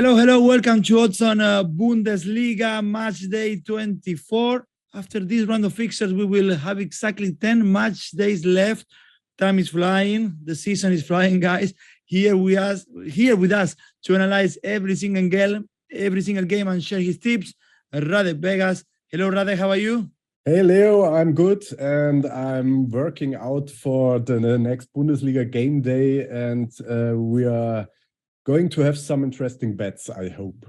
Hello. Welcome to Odds on Bundesliga Matchday 24. After this round of fixtures, we will have exactly 10 match days left. Time is flying. The season is flying, guys. Here with us to analyze every single game and share his tips, Radek Vegas. Hello, Radek. How are you? Hey, Leo. I'm good, and I'm working out for the next Bundesliga game day, and we are going to have some interesting bets, I hope.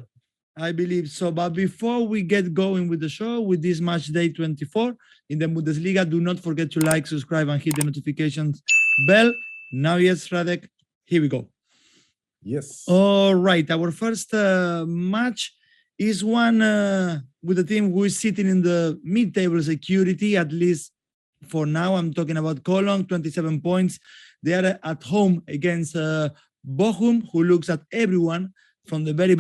I believe so. But before we get going with the show, with this match day 24 in the Bundesliga, do not forget to like, subscribe, and hit the notifications bell. Now, yes, Radek, here we go. Yes. All right. Our first match is one with the team who is sitting in the mid-table security, at least for now. I'm talking about Cologne, 27 points. They are at home against Bochum, who looks at everyone from the very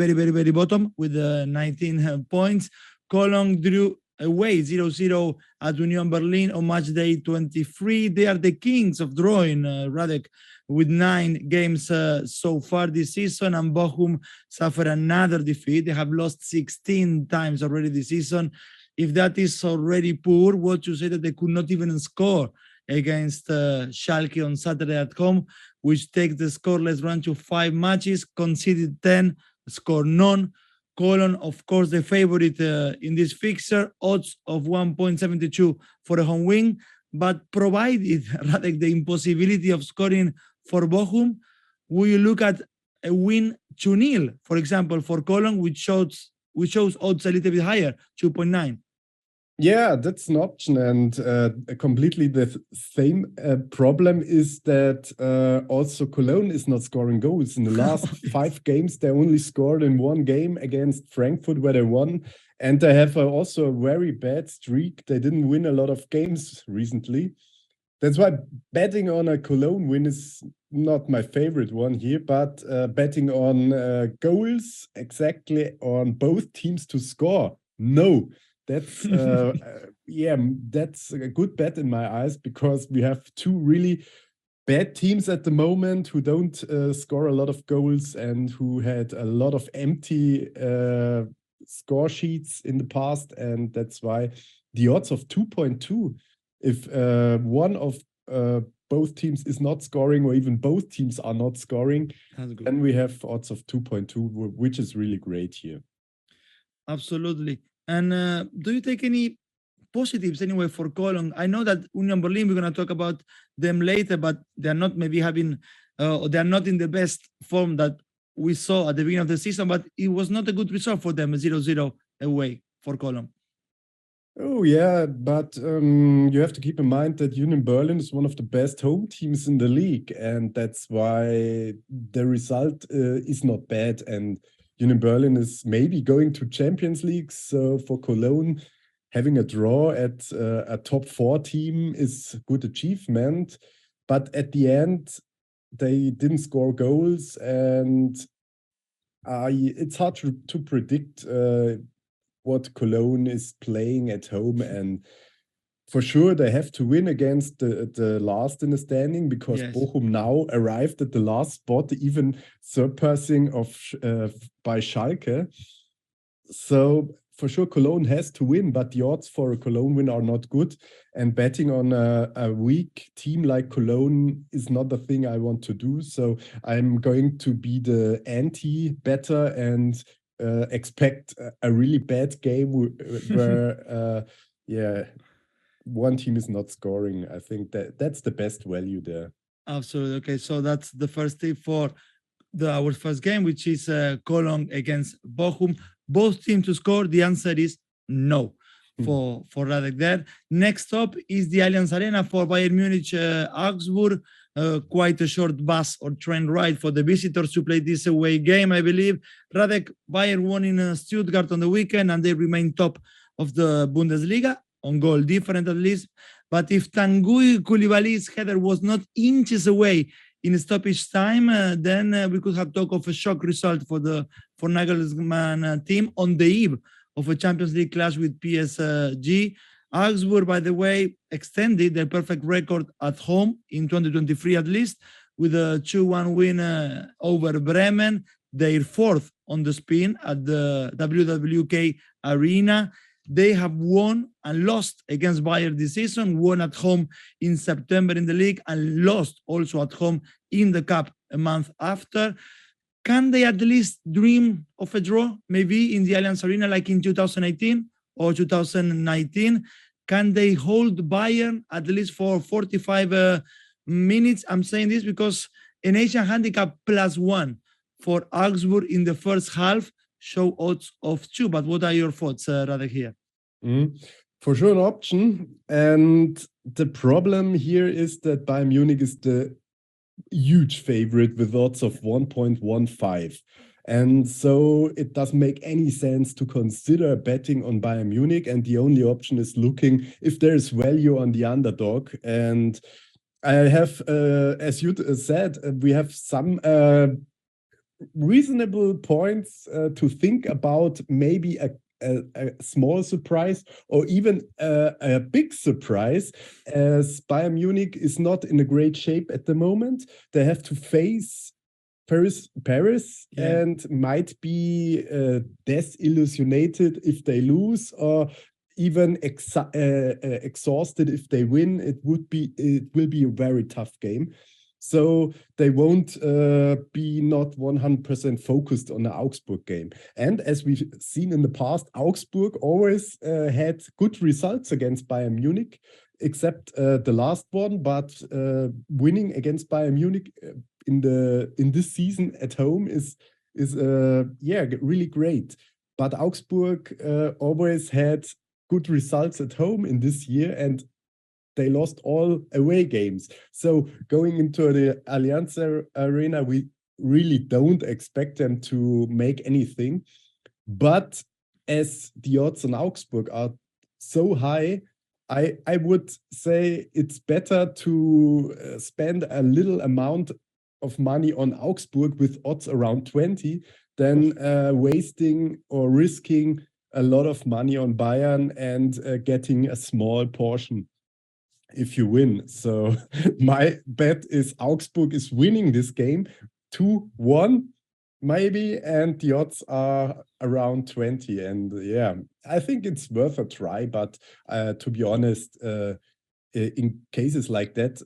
bottom with 19 points. Cologne drew away 0-0 at Union Berlin on match day 23. They are the kings of drawing, Radek, with 9 games so far this season, and Bochum suffered another defeat. They have lost 16 times already this season. If that is already poor, what you say that they could not even score against Schalke on Saturday at home, which takes the scoreless run to 5 matches, conceded 10, scored none. Cologne, of course, the favorite in this fixture, odds of 1.72 for a home win, but provided, Radek, the impossibility of scoring for Bochum, will you look at a win 2-0, for example, for Cologne, which shows odds a little bit higher, 2.9. Yeah, that's an option, and completely the same problem is that also Cologne is not scoring goals. In the last 5 games, they only scored in 1 game against Frankfurt, where they won, and they have also a very bad streak. They didn't win a lot of games recently. That's why betting on a Cologne win is not my favorite one here, but betting on goals exactly on both teams to score, no. That's that's a good bet in my eyes, because we have 2 really bad teams at the moment who don't score a lot of goals and who had a lot of empty score sheets in the past, and that's why the odds of 2.2, if one of both teams is not scoring, or even both teams are not scoring, then we have odds of 2.2, which is really great here. Absolutely. And do you take any positives anyway for Cologne? I know that Union Berlin, we're going to talk about them later, but they're not maybe having, or they're not in the best form that we saw at the beginning of the season, but it was not a good result for them, 0-0 away for Cologne. Oh, yeah, but you have to keep in mind that Union Berlin is one of the best home teams in the league, and that's why the result is not bad. And Union Berlin is maybe going to Champions League, so for Cologne, having a draw at a top 4 team is a good achievement. But at the end, they didn't score goals, and it's hard to predict what Cologne is playing at home. And for sure, they have to win against the last in the standing, because Bochum now arrived at the last spot, even surpassing by Schalke. So for sure, Cologne has to win, but the odds for a Cologne win are not good. And betting on a weak team like Cologne is not the thing I want to do. So I'm going to be the anti-better and expect a really bad game where, one team is not scoring. I think that's the best value there. Absolutely. Okay, so that's the first tip for our first game, which is Cologne against Bochum. Both teams to score. The answer is no for Radek there. Next up is the Allianz Arena for Bayern Munich, Augsburg. Quite a short bus or train ride for the visitors to play this away game, I believe. Radek, Bayern won in Stuttgart on the weekend, and they remain top of the Bundesliga, on goal different at least. But if Tanguy Koulibaly's header was not inches away in stoppage time, then we could have talked of a shock result for Nagelsmann team on the eve of a Champions League clash with PSG. Augsburg, by the way, extended their perfect record at home in 2023 at least, with a 2-1 win over Bremen, their 4th on the spin at the WWK Arena. They have won and lost against Bayern this season, won at home in September in the league and lost also at home in the cup a month after. Can they at least dream of a draw, maybe in the Allianz Arena like in 2018 or 2019? Can they hold Bayern at least for 45 minutes? I'm saying this because an Asian handicap +1 for Augsburg in the first half show odds of 2. But what are your thoughts, Radek, here? For sure an option. And the problem here is that Bayern Munich is the huge favorite with odds of 1.15. And so it doesn't make any sense to consider betting on Bayern Munich. And the only option is looking if there is value on the underdog. And I have, as you said, we have some reasonable points to think about, maybe a small surprise or even a big surprise, as Bayern Munich is not in a great shape at the moment. They have to face Paris and might be disillusioned if they lose, or even exhausted if they win. It will be a very tough game. So they won't be not 100% focused on the Augsburg game. And as we've seen in the past, Augsburg always had good results against Bayern Munich, except the last one. But winning against Bayern Munich in this season at home is really great. But Augsburg always had good results at home in this year, and they lost all away games. So going into the Allianz Arena, we really don't expect them to make anything. But as the odds on Augsburg are so high, I would say it's better to spend a little amount of money on Augsburg with odds around 20 than wasting or risking a lot of money on Bayern and getting a small portion if you win. So my bet is Augsburg is winning this game 2-1 maybe, and the odds are around 20. And yeah, I think it's worth a try, but to be honest, in cases like that,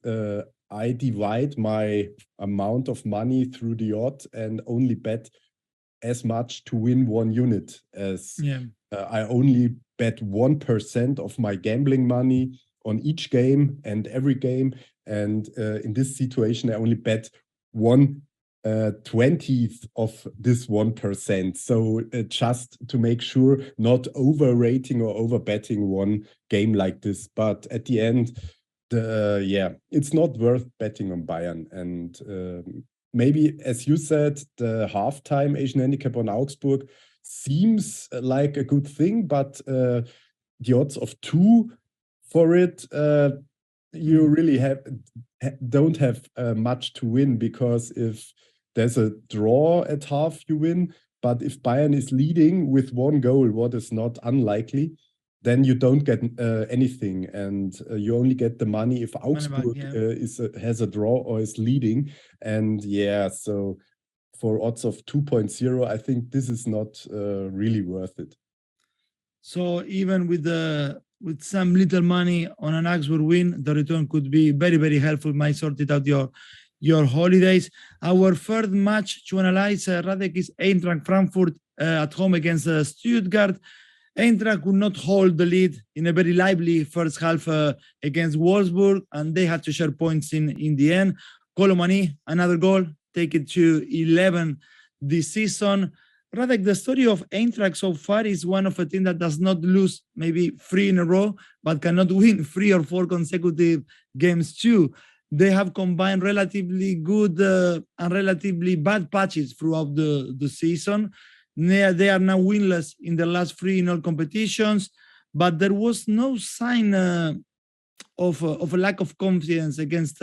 I divide my amount of money through the odd and only bet as much to win 1 unit, as I only bet 1% of my gambling money on each game and every game. And in this situation, I only bet 1/20th of this 1%. So just to make sure, not overrating or overbetting one game like this. But at the end, it's not worth betting on Bayern. And maybe, as you said, the halftime Asian handicap on Augsburg seems like a good thing, but the odds of 2 for it, you really don't have much to win, because if there's a draw at half, you win. But if Bayern is leading with 1 goal, what is not unlikely, then you don't get anything, and you only get the money if Augsburg has a draw or is leading. And so for odds of 2.0, I think this is not really worth it. So even with some little money on an Augsburg win, the return could be very, very helpful. Might sort it out your holidays. Our third match to analyze, Radek, is Eintracht Frankfurt at home against Stuttgart. Eintracht could not hold the lead in a very lively first half against Wolfsburg, and they had to share points in the end. Colomani, another goal, take it to 11 this season. Radek, the story of Eintracht so far is one of a team that does not lose maybe 3 in a row, but cannot win 3 or 4 consecutive games too. They have combined relatively good and relatively bad patches throughout the season. They are now winless in the last 3 in all competitions, but there was no sign of a lack of confidence against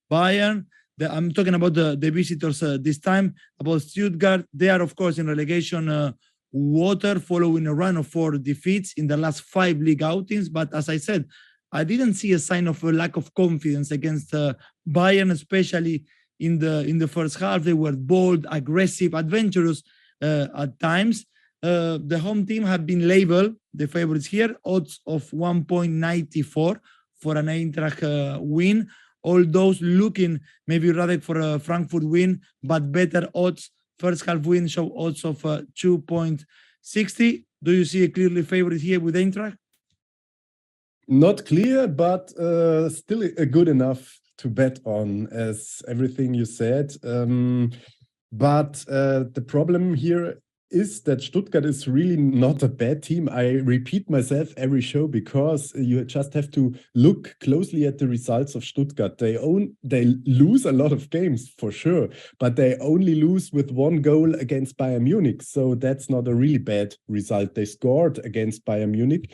Bayern. I'm talking about the visitors this time, about Stuttgart. They are, of course, in relegation water following a run of 4 defeats in the last 5 league outings. But as I said, I didn't see a sign of a lack of confidence against Bayern, especially in the first half. They were bold, aggressive, adventurous at times. The home team have been labeled the favorites here, odds of 1.94 for an Eintracht win. All those looking maybe rather for a Frankfurt win, but better odds. First half win show odds of 2.60. Do you see a clearly favorite here with Eintracht? Not clear, but still good enough to bet on, as everything you said. But the problem here is that Stuttgart is really not a bad team. I repeat myself every show because you just have to look closely at the results of Stuttgart. They lose a lot of games for sure, but they only lose with 1 goal against Bayern Munich. So that's not a really bad result. They scored against Bayern Munich.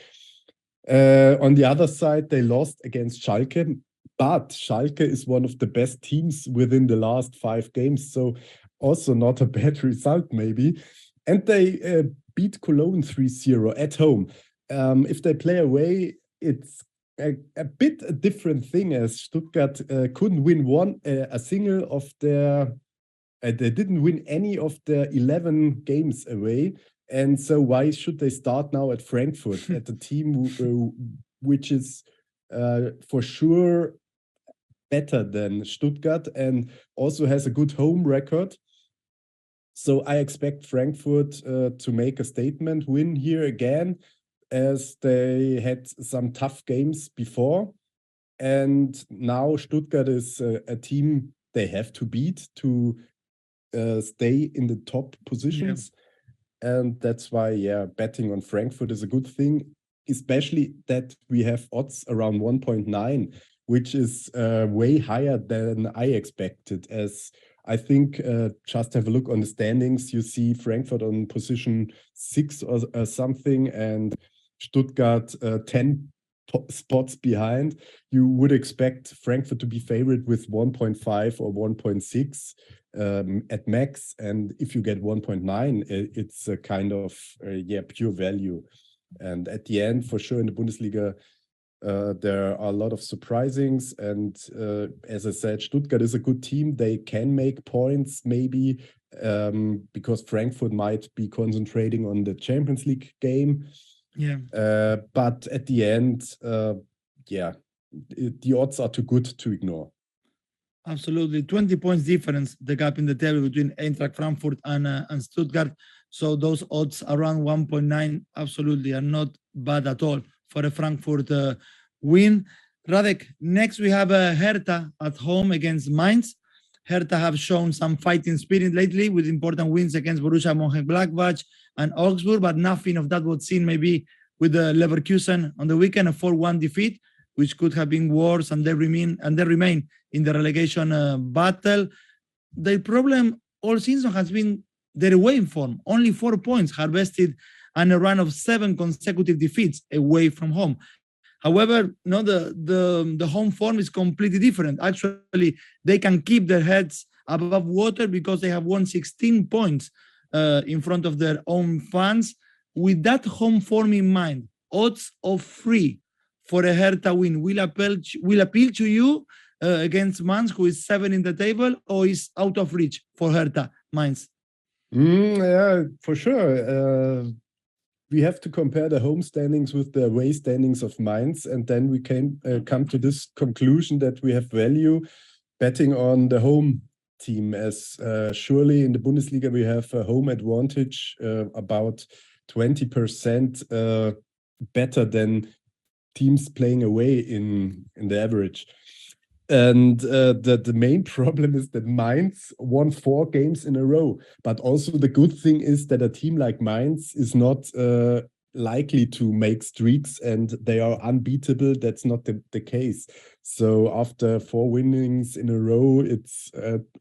On the other side, they lost against Schalke, but Schalke is one of the best teams within the last 5 games. So also not a bad result maybe. And they beat Cologne 3-0 at home. If they play away, it's a bit a different thing, as Stuttgart couldn't win a single of their... they didn't win any of their 11 games away. And so why should they start now at Frankfurt, at a team which is for sure better than Stuttgart and also has a good home record? So I expect Frankfurt to make a statement win here again, as they had some tough games before. And now Stuttgart is a team they have to beat to stay in the top positions. Yeah. And that's why, betting on Frankfurt is a good thing, especially that we have odds around 1.9, which is way higher than I expected, as I think just have a look on the standings. You see Frankfurt on position 6 or something, and Stuttgart 10 spots behind. You would expect Frankfurt to be favored with 1.5 or 1.6 at max. And if you get 1.9, it's a kind of pure value. And at the end, for sure, in the Bundesliga, there are a lot of surprisings, and as I said, Stuttgart is a good team. They can make points maybe because Frankfurt might be concentrating on the Champions League game. But at the end, the odds are too good to ignore. Absolutely, 20 points difference, the gap in the table between Eintracht Frankfurt and Stuttgart. So those odds around 1.9 absolutely are not bad at all for a Frankfurt win. Radek, next we have Hertha at home against Mainz. Hertha have shown some fighting spirit lately with important wins against Borussia Mönchengladbach and Augsburg, but nothing of that was seen maybe with the Leverkusen on the weekend, a 4-1 defeat, which could have been worse, and they remain in the relegation battle. The problem all season has been their away form. Only 4 points harvested and a run of 7 consecutive defeats away from home. However, the home form is completely different. Actually, they can keep their heads above water because they have won 16 points in front of their own fans. With that home form in mind, odds of 3 for a Hertha win will appeal to you against Mainz, who is 7 in the table, or is out of reach for Hertha, Mainz? Yeah, for sure. We have to compare the home standings with the away standings of Mainz, and then we can come to this conclusion that we have value betting on the home team, as surely in the Bundesliga we have a home advantage about 20% better than teams playing away in the average. And the main problem is that Mainz won 4 games in a row. But also the good thing is that a team like Mainz is not likely to make streaks, and they are unbeatable. That's not the case. So after 4 winnings in a row, it's,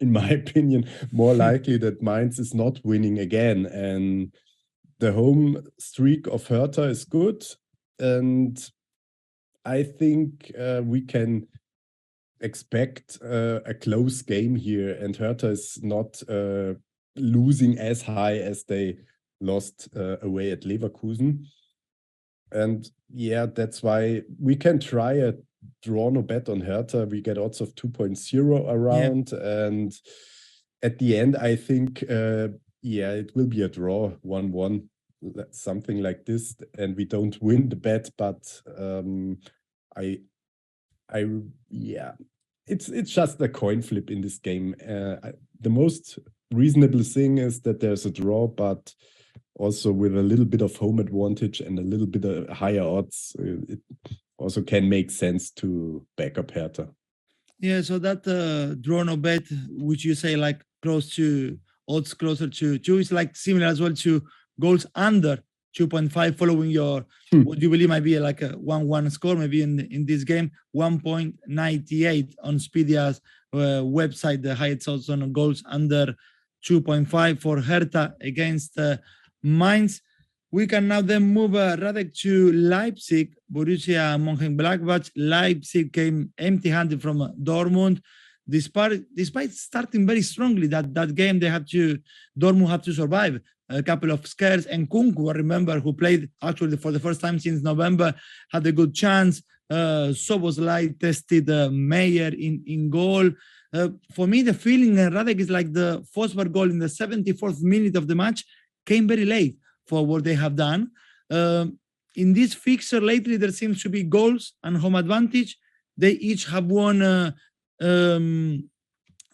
in my opinion, more likely that Mainz is not winning again. And the home streak of Hertha is good. And I think we can expect a close game here, and Hertha is not losing as high as they lost away at Leverkusen. And that's why we can try a draw no bet on Hertha. We get odds of 2.0 around, and at the end I think yeah, it will be a draw, 1-1, something like this, and we don't win the bet. But yeah, it's just a coin flip in this game. The most reasonable thing is that there's a draw, but also with a little bit of home advantage and a little bit of higher odds, it also can make sense to back up Hertha. Yeah, so that draw no bet, which you say like close to odds closer to 2, is like similar as well to goals under 2.5, following your what you believe might be like a 1-1 score, maybe in this game, 1.98 on Spedia's website. The highest odds on goals under 2.5 for Hertha against Mainz. We can now then move Radek to Leipzig, Borussia Mönchengladbach. Leipzig came empty-handed from Dortmund. Despite starting very strongly that game, Dortmund had to survive a couple of scares. And 𝐿𝐭𝐿, I remember, who played actually for the first time since November, had a good chance. Szoboszlai tested Meyer in goal. For me, the feeling, Radek, is like the Forsberg goal in the 74th minute of the match came very late for what they have done. In this fixture lately, there seems to be goals and home advantage. They each have won the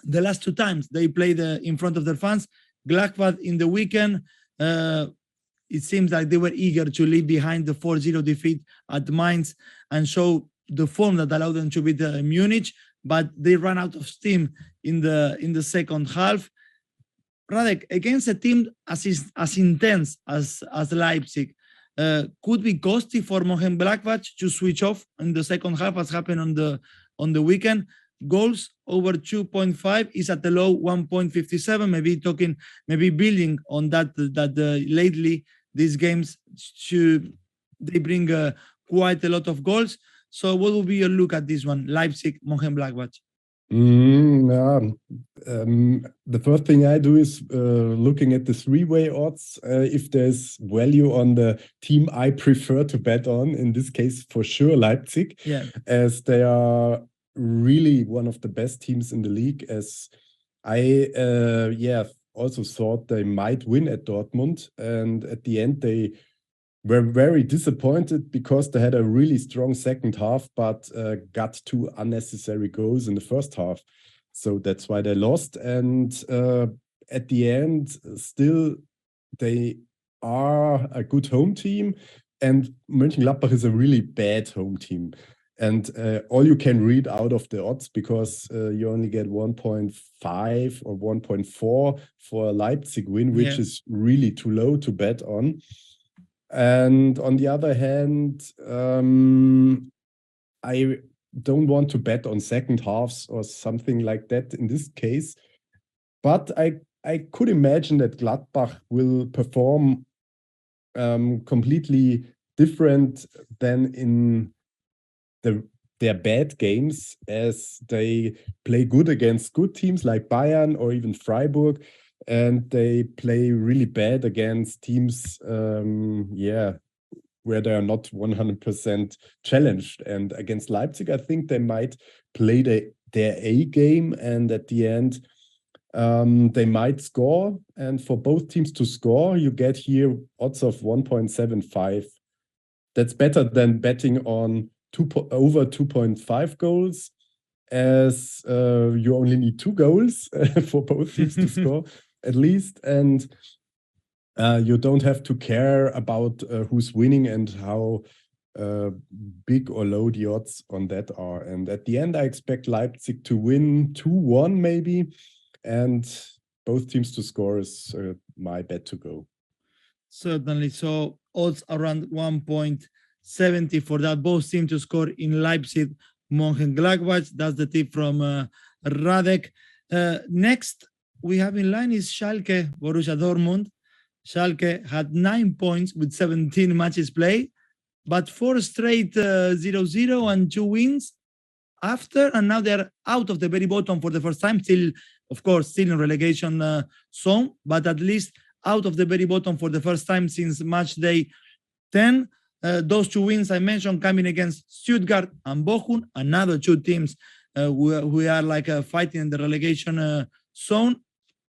last 2 times they played in front of their fans. Gladbach in the weekend, it seems like they were eager to leave behind the 4-0 defeat at Mainz and show the form that allowed them to beat Munich, but they ran out of steam in the second half. Radek, against a team as intense as Leipzig, could be costly for Mönchengladbach to switch off in the second half, as happened on the weekend. Goals over 2.5 is at the low 1.57. Maybe building on that lately these games they bring quite a lot of goals. So what will be your look at this one, Leipzig Mönchengladbach? The first thing I do is looking at the 3-way odds. If there's value on the team I prefer to bet on, in this case, for sure, Leipzig, as they are really one of the best teams in the league. As I also thought they might win at Dortmund, and at the end they were very disappointed because they had a really strong second half, but got 2 unnecessary goals in the first half. So that's why they lost. And at the end, still, they are a good home team. And Mönchengladbach is a really bad home team. And all you can read out of the odds, because you only get 1.5 or 1.4 for a Leipzig win, which is really too low to bet on. And on the other hand, I don't want to bet on second halves or something like that in this case. But I could imagine that Gladbach will perform completely different than in their bad games, as they play good against good teams like Bayern or even Freiburg. And they play really bad against teams, where they are not 100% challenged. And against Leipzig, I think they might play their A game, and at the end, they might score. And for both teams to score, you get here odds of 1.75. That's better than betting on over 2.5 goals, as you only need 2 goals for both teams to score at least, and you don't have to care about who's winning and how big or low the odds on that are. And at the end, I expect Leipzig to win 2-1 maybe, and both teams to score is my bet to go. Certainly. So odds around 1.70 for that, both teams to score in Leipzig Mönchengladbach. That's the tip from Radek. Next we have in line is Schalke Borussia Dortmund. Schalke had 9 points with 17 matches played, but 4 straight 0-0 and 2 wins after, and now they're out of the very bottom for the first time. Still, of course, still in relegation zone, but at least out of the very bottom for the first time since match day 10. Those 2 wins I mentioned coming against Stuttgart and Bochum, another 2 teams who are like fighting in the relegation zone.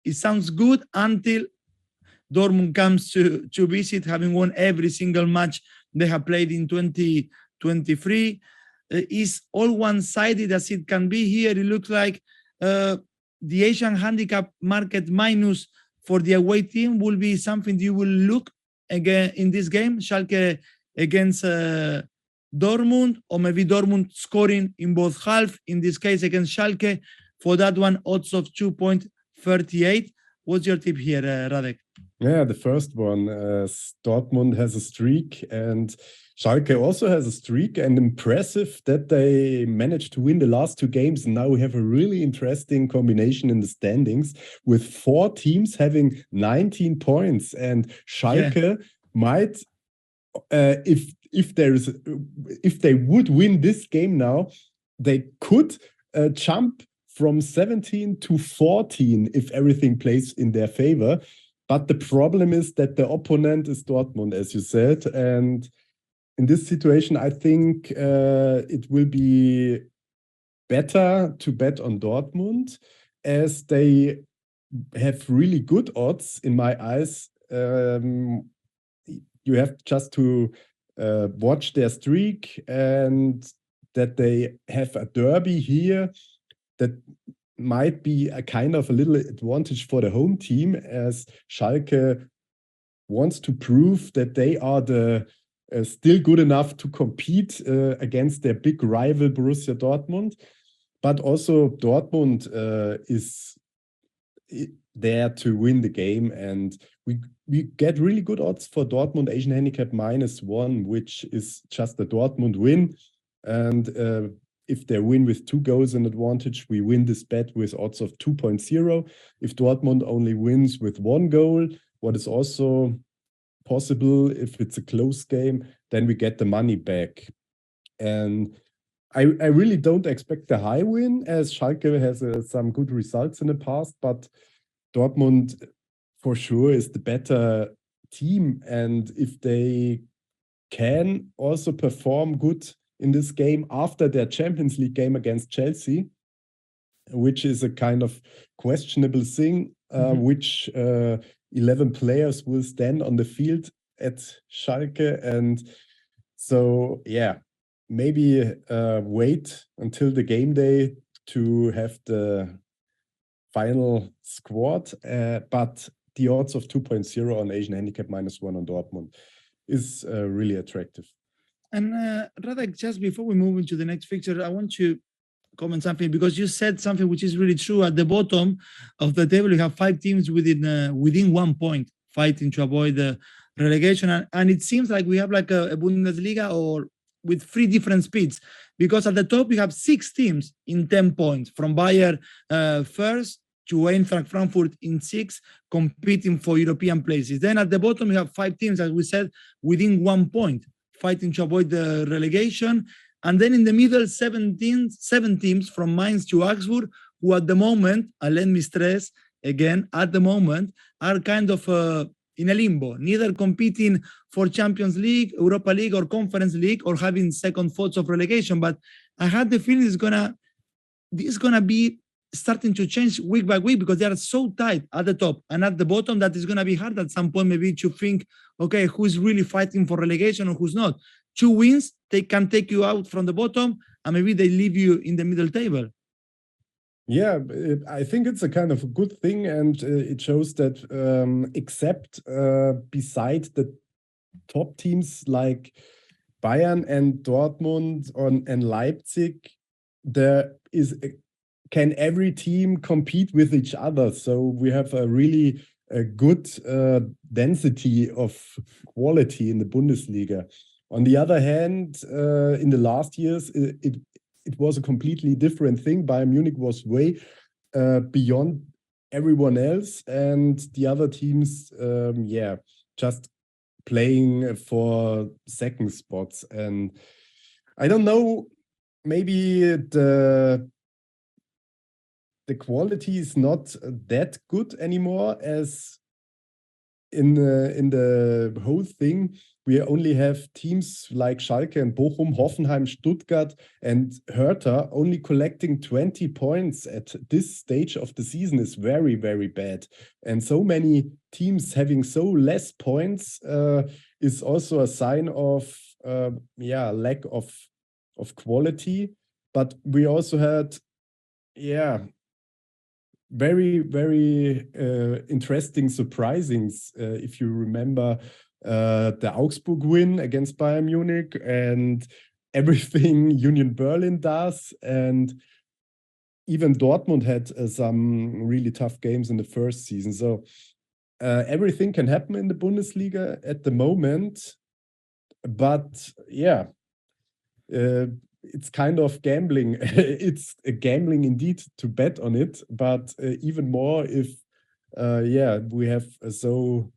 It sounds good until Dortmund comes to visit, having won every single match they have played in 2023. Is all one-sided as it can be here. It looks like the Asian handicap market minus for the away team will be something you will look again in this game, Schalke against Dortmund, or maybe Dortmund scoring in both half, in this case against Schalke. For that one, odds of 2.38. What's your tip here, Radek? Yeah, the first one. Dortmund has a streak and Schalke also has a streak, and impressive that they managed to win the last two games. And now we have a really interesting combination in the standings with 4 teams having 19 points. And Schalke might, if they would win this game now, they could jump from 17 to 14 if everything plays in their favor. But the problem is that the opponent is Dortmund, as you said. And in this situation, I think it will be better to bet on Dortmund, as they have really good odds in my eyes. You have just to watch their streak, and that they have a derby here that might be a kind of a little advantage for the home team, as Schalke wants to prove that they are still good enough to compete against their big rival Borussia Dortmund. But also Dortmund is there to win the game, and we get really good odds for Dortmund Asian handicap -1, which is just a Dortmund win. And if they win with 2 goals in advantage, we win this bet with odds of 2.0. If Dortmund only wins with 1 goal, what is also possible if it's a close game, then we get the money back. And I really don't expect a high win, as Schalke has some good results in the past, but Dortmund for sure is the better team. And if they can also perform good in this game after their Champions League game against Chelsea, which is a kind of questionable thing, which 11 players will stand on the field at Schalke. And so, yeah, maybe wait until the game day to have the final squad. But the odds of 2.0 on Asian handicap -1 on Dortmund is really attractive. And Radek, just before we move into the next fixture, I want to comment something, because you said something which is really true. At the bottom of the table, you have 5 teams within 1 point fighting to avoid the relegation, and it seems like we have like a Bundesliga or with 3 different speeds, because at the top we have 6 teams in 10 points, from Bayern first to Eintracht Frankfurt in 6, competing for European places. Then at the bottom we have 5 teams, as we said, within 1 point fighting to avoid the relegation. And then in the middle, 7 teams from Mainz to Augsburg, who at the moment, and let me stress again, at the moment, are kind of in a limbo, neither competing for Champions League, Europa League, or Conference League, or having second thoughts of relegation. But I had the feeling this is gonna be starting to change week by week, because they are so tight at the top and at the bottom that it's gonna be hard at some point maybe to think, okay, who's really fighting for relegation or who's not. 2 wins, they can take you out from the bottom, and maybe they leave you in the middle table. Yeah, I think it's a kind of a good thing, and it shows that except beside the top teams like Bayern and Dortmund and Leipzig, can every team compete with each other. So we have a really good density of quality in the Bundesliga. On the other hand, in the last years, it was a completely different thing. Bayern Munich was way beyond everyone else, and the other teams, just playing for second spots. And I don't know, maybe the quality is not that good anymore as in the whole thing. we only have teams like Schalke and Bochum, Hoffenheim, Stuttgart, and Hertha only collecting 20 points at this stage of the season is very, very bad. And so many teams having so less points is also a sign of lack of quality. But we also had very, very interesting surprisings. If you remember the Augsburg win against Bayern Munich and everything Union Berlin does, and even Dortmund had some really tough games in the first season. So everything can happen in the Bundesliga at the moment. But it's kind of gambling. It's a gambling indeed to bet on it, but even more if we have so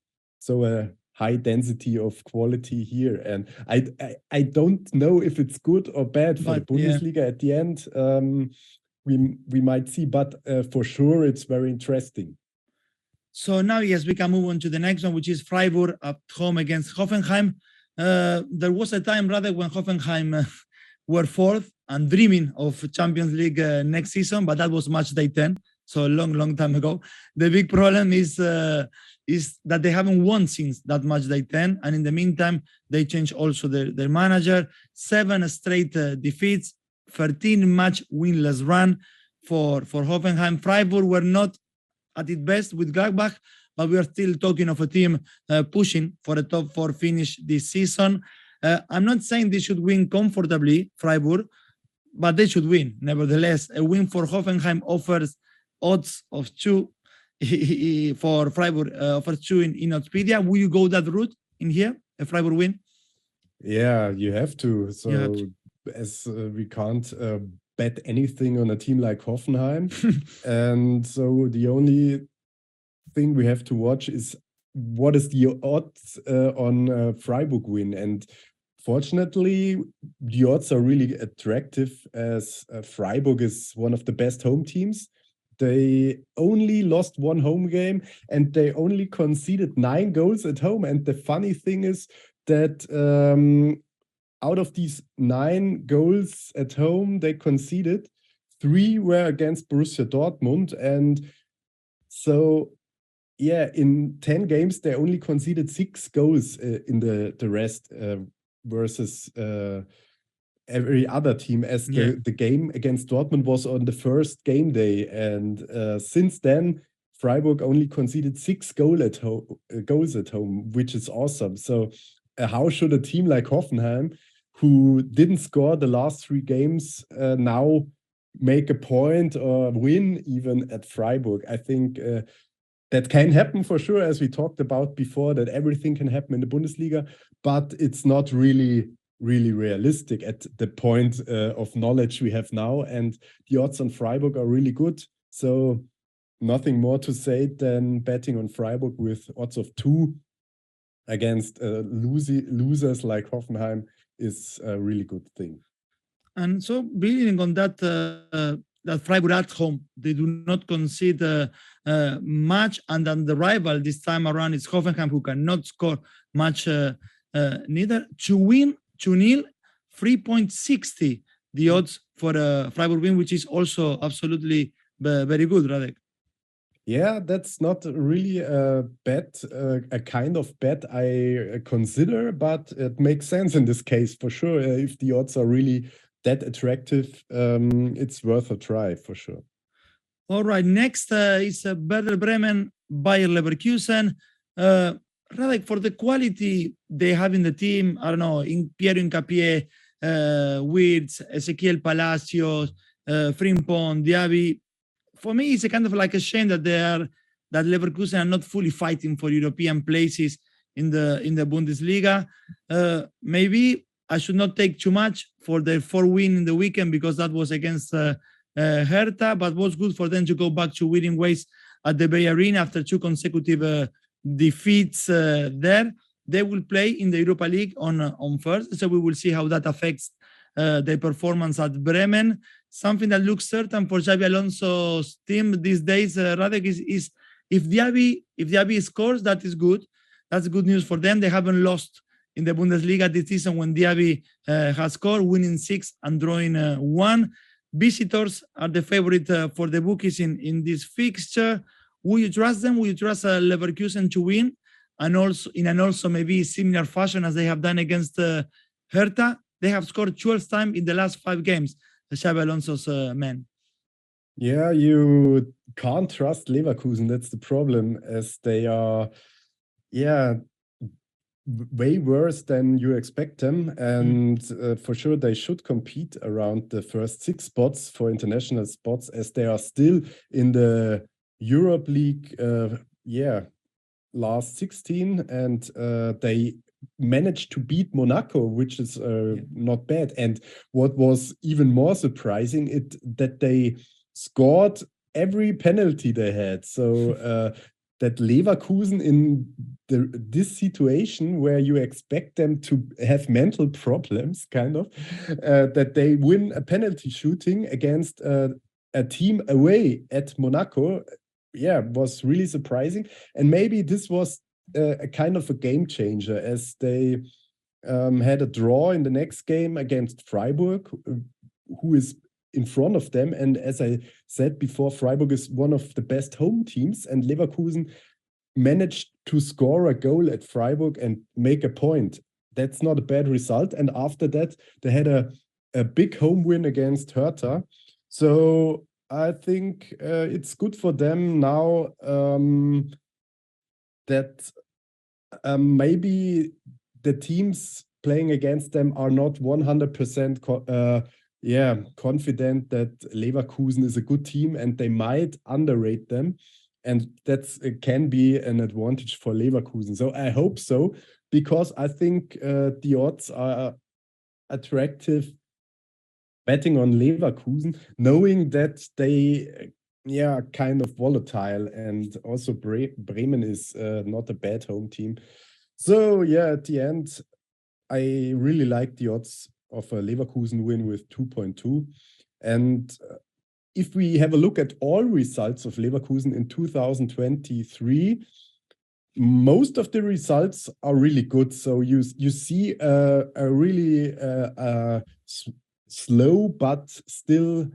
a high density of quality here. And I don't know if it's good or bad for the Bundesliga at the end. We might see, but for sure it's very interesting. So now, yes, we can move on to the next one, which is Freiburg at home against Hoffenheim. There was a time, rather, when Hoffenheim were fourth and dreaming of Champions League next season, but that was match day 10, so a long time ago. The big problem is that they haven't won since that match day 10, and in the meantime, they changed also their manager. 7 straight defeats, 13-match winless run for Hoffenheim. Freiburg were not at its best with Gladbach, but we are still talking of a team pushing for a top 4 finish this season. I'm not saying they should win comfortably, Freiburg, but they should win. Nevertheless, a win for Hoffenheim offers odds of 2 for Freiburg, offers 2 in Oddspedia. Will you go that route in here, a Freiburg win? Yeah, you have to. So as we can't bet anything on a team like Hoffenheim. And so the only thing we have to watch is what is the odds on Freiburg win. And fortunately, the odds are really attractive as Freiburg is one of the best home teams. They only lost 1 home game and they only conceded 9 goals at home. And the funny thing is that out of these 9 goals at home they conceded, 3 were against Borussia Dortmund. And so, in 10 games, they only conceded 6 goals in the rest versus every other team, as the game against Dortmund was on the first game day. And since then, Freiburg only conceded 6 goals at home, which is awesome. So how should a team like Hoffenheim, who didn't score the last 3 games, now make a point or win even at Freiburg? I think that can happen for sure, as we talked about before, that everything can happen in the Bundesliga, but it's not really realistic at the point of knowledge we have now. And the odds on Freiburg are really good. So nothing more to say than betting on Freiburg with odds of 2 against losers like Hoffenheim is a really good thing. And so building on that, that Freiburg at home, they do not concede much, and then the rival this time around is Hoffenheim, who cannot score much neither. To win 2-0, 3.60 the odds for a Freiburg win, which is also absolutely very good, Radek. Yeah, that's not really a bet, a kind of bet I consider, but it makes sense in this case for sure. If the odds are really that attractive, it's worth a try for sure. All right, next is Werder Bremen, Bayer Leverkusen. Radek, for the quality they have in the team, I don't know, in Piero Hincapié, Wirtz, Ezequiel Palacios, Frimpong, Diaby. For me, it's a kind of like a shame that that Leverkusen are not fully fighting for European places in the Bundesliga. Maybe I should not take too much for their 4 win in the weekend, because that was against Hertha, but was good for them to go back to winning ways at the Bay Arena after 2 consecutive defeats there. They will play in the Europa League on first, so we will see how that affects their performance at Bremen. Something that looks certain for Xabi Alonso's team these days, Radek, is if Diaby scores, that is good. That's good news for them. They haven't lost in the Bundesliga this season when Diaby has scored, winning 6 and drawing 1. Visitors are the favorite for the bookies in this fixture. Will you trust them? Will you trust Leverkusen to win? And also maybe similar fashion as they have done against Hertha. They have scored 12 times in the last 5 games, Xabi Alonso's men. Yeah, you can't trust Leverkusen. That's the problem, as they are, way worse than you expect them. And for sure, they should compete around the first 6 spots for international spots, as they are still in the Europe League, last 16, and they managed to beat Monaco, which is not bad. And what was even more surprising, that they scored every penalty they had. So that Leverkusen in this situation where you expect them to have mental problems, kind of, that they win a penalty shooting against a team away at Monaco, was really surprising. And maybe this was a kind of a game changer, as they had a draw in the next game against Freiburg, who is in front of them. And as I said before, Freiburg is one of the best home teams, and Leverkusen managed to score a goal at Freiburg and make a point. That's not a bad result. And after that, they had a big home win against Hertha. So I think it's good for them now that maybe the teams playing against them are not 100% confident that Leverkusen is a good team, and they might underrate them. And that can be an advantage for Leverkusen. So I hope so, because I think the odds are attractive betting on Leverkusen, knowing that they kind of volatile, and also Bremen is not a bad home team. So at the end, I really like the odds of a Leverkusen win with 2.2. And if we have a look at all results of Leverkusen in 2023, most of the results are really good. So you see a really slow but still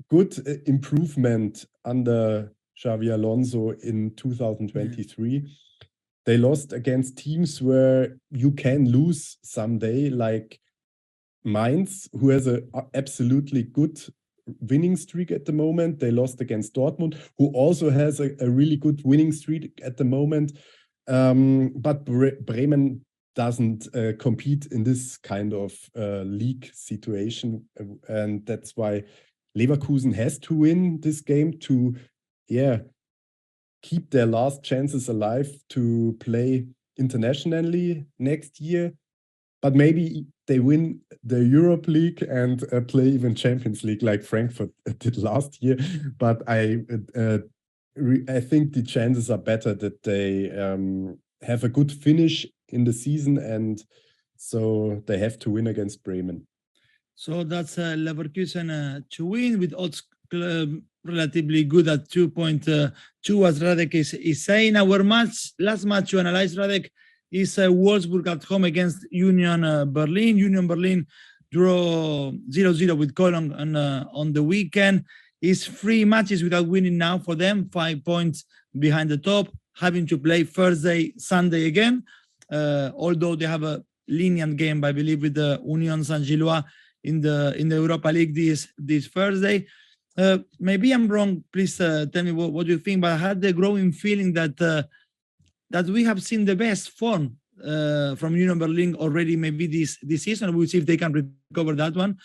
good improvement under Xabi Alonso in 2023. They lost against teams where you can lose someday, like Mainz, who has an absolutely good winning streak at the moment. They lost against Dortmund, who also has a really good winning streak at the moment. But Bremen doesn't compete in this kind of league situation. And that's why Leverkusen has to win this game to keep their last chances alive to play internationally next year. But maybe they win the Europe League and play even Champions League like Frankfurt did last year. But I think the chances are better that they have a good finish in the season, and so they have to win against Bremen. So that's Leverkusen to win, with odds relatively good at 2.2, as Radek is saying. Our last match to analyze, Radek, is Wolfsburg at home against Union Berlin. Union Berlin draw 0-0 with Cologne on the weekend. It's 3 matches without winning now for them, 5 points behind the top, having to play Thursday, Sunday again. Although they have a lenient game, I believe, with the Union Saint-Gilloise in the Europa League this Thursday. Maybe I'm wrong. Please tell me what you think. But I had the growing feeling that we have seen the best form from Union Berlin already. Maybe this season, we'll see if they can recover that one.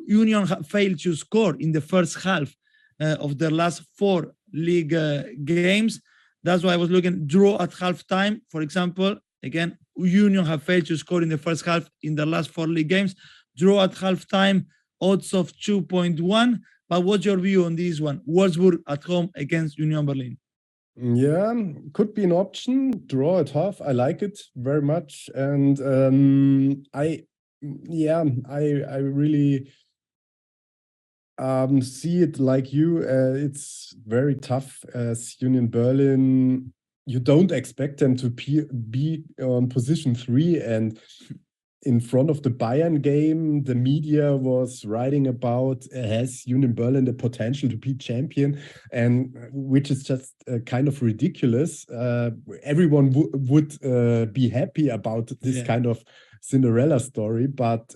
Union failed to score in the first half of their last 4 league games. That's why I was looking draw at halftime, for example. Again, Union have failed to score in the first half in their last 4 league games. Draw at halftime, odds of 2.1. But what's your view on this one? Wolfsburg at home against Union Berlin. Yeah, could be an option. Draw at half. I like it very much. And I really see it like you. It's very tough, as Union Berlin you don't expect them to be on position 3. And in front of the Bayern game, the media was writing about has Union Berlin the potential to be champion, and which is just kind of ridiculous. Everyone would be happy about this kind of Cinderella story, but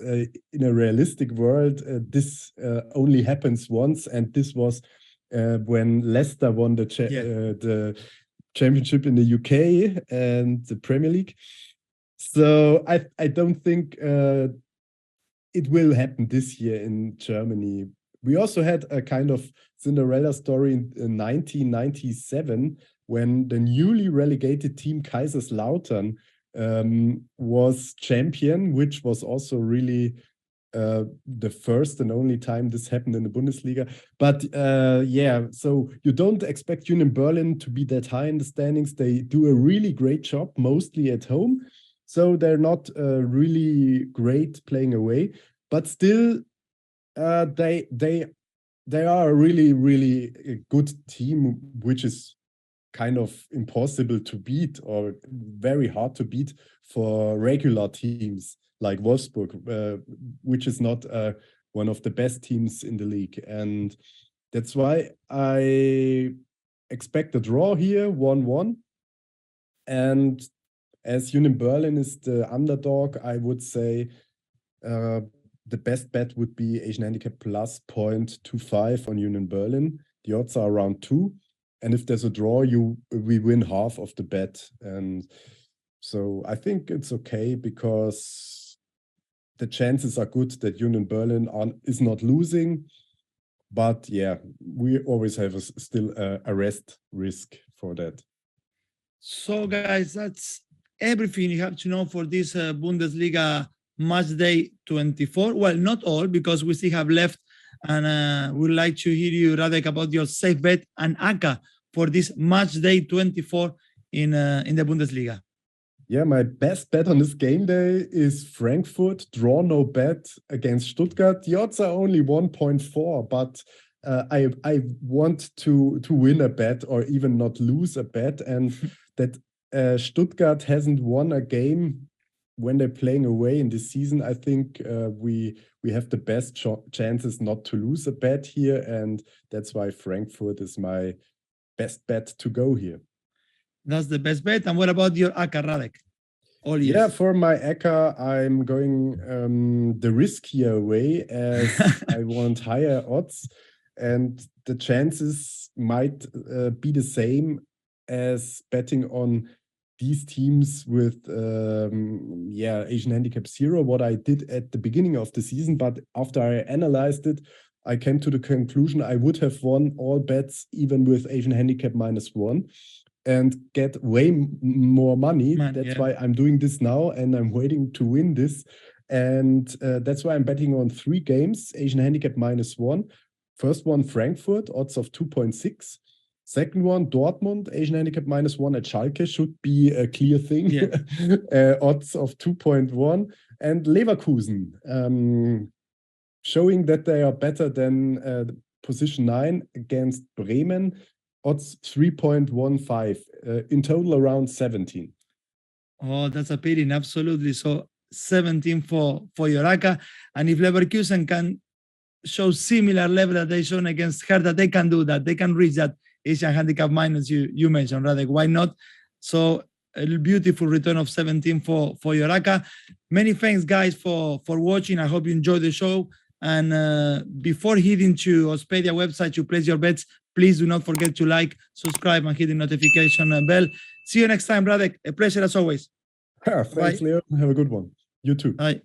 in a realistic world, this only happens once, and this was when Leicester won the championship in the UK and the Premier League. So I don't think it will happen this year in Germany. We also had a kind of Cinderella story in 1997 when the newly relegated team 𝐿𝐴𝐵𝐼𝐻𝐼𝐿𝐴𝐻𝐼 was champion, which was also really the first and only time this happened in the Bundesliga. But yeah, so you don't expect Union Berlin to be that high in the standings. They do a really great job, mostly at home. So they're not really great playing away, but still they are a really good team, which is kind of impossible to beat or very hard to beat for regular teams like Wolfsburg, which is not one of the best teams in the league. And that's why I expect a draw here, 1-1. And as Union Berlin is the underdog, I would say the best bet would be Asian handicap plus 0.25 on Union Berlin. The odds are around 2. And if there's a draw, we win half of the bet. And so I think it's okay because the chances are good that Union Berlin is not losing. But yeah, we always have still a rest risk for that. So guys, that's everything you have to know for this Bundesliga Matchday 24. Well, not all, because we still have left, and we'd like to hear you, Radek, about your safe bet and ACCA for this Matchday 24 in the Bundesliga. Yeah, my best bet on this game day is Frankfurt, draw no bet against Stuttgart. The odds are only 1.4, but I want to win a bet or even not lose a bet, and that Stuttgart hasn't won a game when they're playing away in this season. I think we have the best chances not to lose a bet here, and that's why Frankfurt is my best bet to go here. That's the best bet. And what about your ACCA, Radek? Yeah, for my ACCA, I'm going the riskier way, as I want higher odds, and the chances might be the same as betting on these teams with Asian handicap 0, what I did at the beginning of the season. But after I analyzed it, I came to the conclusion I would have won all bets even with Asian handicap -1 and get way more money. That's why I'm doing this now, and I'm waiting to win this. And that's why I'm betting on 3 games, Asian handicap -1. First one, Frankfurt, odds of 2.6. Second one, Dortmund, Asian handicap -1 at Schalke, should be a clear thing. Odds of 2.1. And Leverkusen, showing that they are better than position 9 against Bremen, odds 3.15. In total, around 17. Oh, that's a pity, absolutely. So 17 for your ACCA. And if Leverkusen can show similar level that they shown against Hertha, they can do that. They can reach that Asian handicap minus you mentioned, Radek. Why not? So a beautiful return of 17 for your ACCA. Many thanks, guys, for watching. I hope you enjoyed the show. And before heading to Oddspedia website to place your bets, please do not forget to like, subscribe, and hit the notification bell. See you next time, Radek. A pleasure as always. Thanks, Leo. Have a good one. You too. Bye.